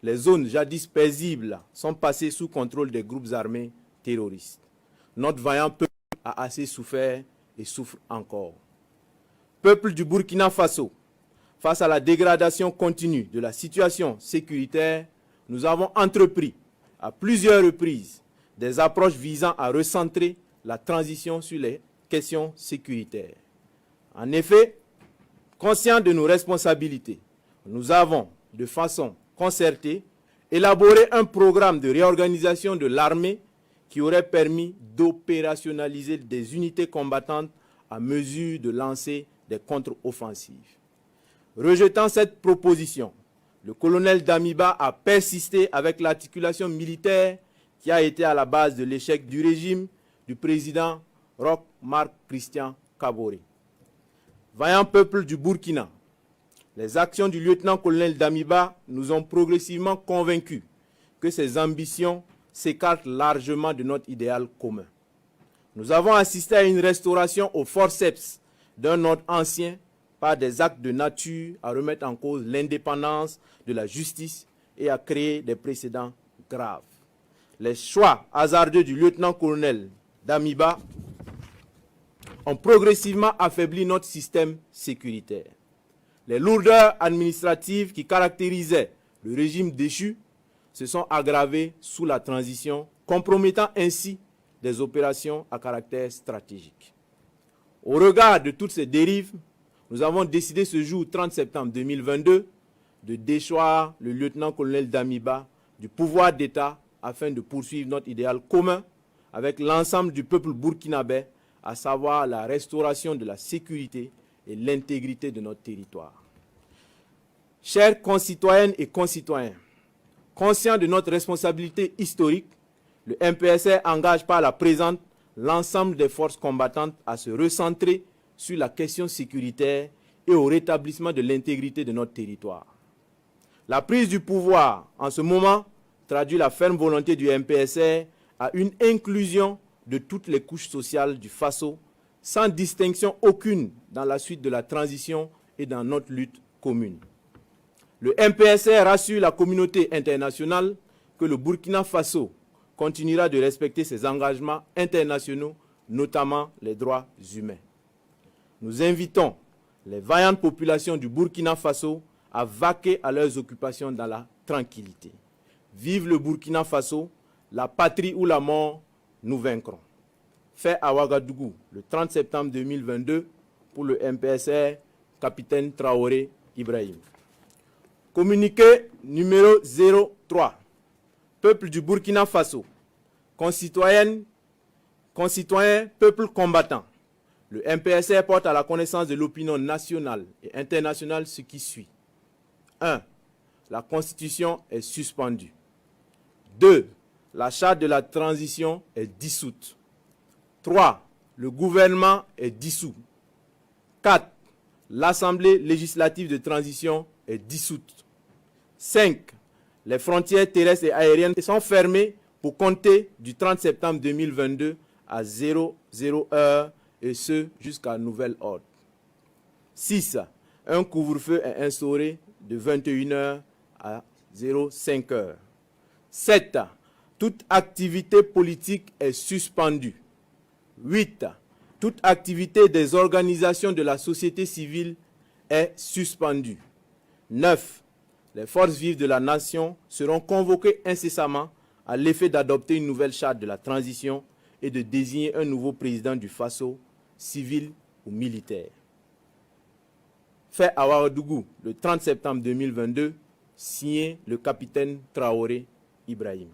les zones jadis paisibles sont passées sous contrôle des groupes armés terroristes. Notre vaillant peuple a assez souffert et souffre encore. Peuple du Burkina Faso, face à la dégradation continue de la situation sécuritaire, nous avons entrepris à plusieurs reprises des approches visant à recentrer la transition sur les questions sécuritaires. En effet, conscients de nos responsabilités, nous avons, de façon concertée, élaboré un programme de réorganisation de l'armée qui aurait permis d'opérationnaliser des unités combattantes à mesure de lancer des contre-offensives. Rejetant cette proposition, le colonel Damiba a persisté avec l'articulation militaire qui a été à la base de l'échec du régime du président Roch Marc Christian Kaboré. Vaillant peuple du Burkina, les actions du lieutenant-colonel Damiba nous ont progressivement convaincus que ses ambitions s'écartent largement de notre idéal commun. Nous avons assisté à une restauration au forceps d'un ordre ancien par des actes de nature à remettre en cause l'indépendance de la justice et à créer des précédents graves. Les choix hasardeux du lieutenant-colonel Damiba ont progressivement affaibli notre système sécuritaire. Les lourdeurs administratives qui caractérisaient le régime déchu se sont aggravées sous la transition, compromettant ainsi des opérations à caractère stratégique. Au regard de toutes ces dérives, nous avons décidé ce jour 30 septembre 2022 de déchoir le lieutenant-colonel Damiba du pouvoir d'État afin de poursuivre notre idéal commun avec l'ensemble du peuple burkinabé, à savoir la restauration de la sécurité et l'intégrité de notre territoire. Chers concitoyennes et concitoyens, conscients de notre responsabilité historique, le MPSR engage par la présente l'ensemble des forces combattantes à se recentrer sur la question sécuritaire et au rétablissement de l'intégrité de notre territoire. La prise du pouvoir en ce moment traduit la ferme volonté du MPSR à une inclusion de toutes les couches sociales du Faso, sans distinction aucune dans la suite de la transition et dans notre lutte commune. Le MPSR rassure la communauté internationale que le Burkina Faso continuera de respecter ses engagements internationaux, notamment les droits humains. Nous invitons les vaillantes populations du Burkina Faso à vaquer à leurs occupations dans la tranquillité. Vive le Burkina Faso, la patrie ou la mort, nous vaincrons. Fait à Ouagadougou le 30 septembre 2022 pour le MPSR, capitaine Traoré Ibrahim. Communiqué numéro 03. Peuple du Burkina Faso, concitoyens, peuple combattant. Le MPSR porte à la connaissance de l'opinion nationale et internationale ce qui suit. 1. La Constitution est suspendue. 2. La charte de la transition est dissoute. 3. Le gouvernement est dissous. 4. L'Assemblée législative de transition est dissoute. 5. Les frontières terrestres et aériennes sont fermées pour compter du 30 septembre 2022 à 00 heure et ce jusqu'à nouvel ordre. 6. Un couvre-feu est instauré de 21 heures à 05 heures. 7. Toute activité politique est suspendue. 8. Toute activité des organisations de la société civile est suspendue. 9. Les forces vives de la nation seront convoquées incessamment à l'effet d'adopter une nouvelle charte de la transition et de désigner un nouveau président du Faso, civil ou militaire. Fait à Ouagadougou le 30 septembre 2022, signé le capitaine Traoré Ibrahim.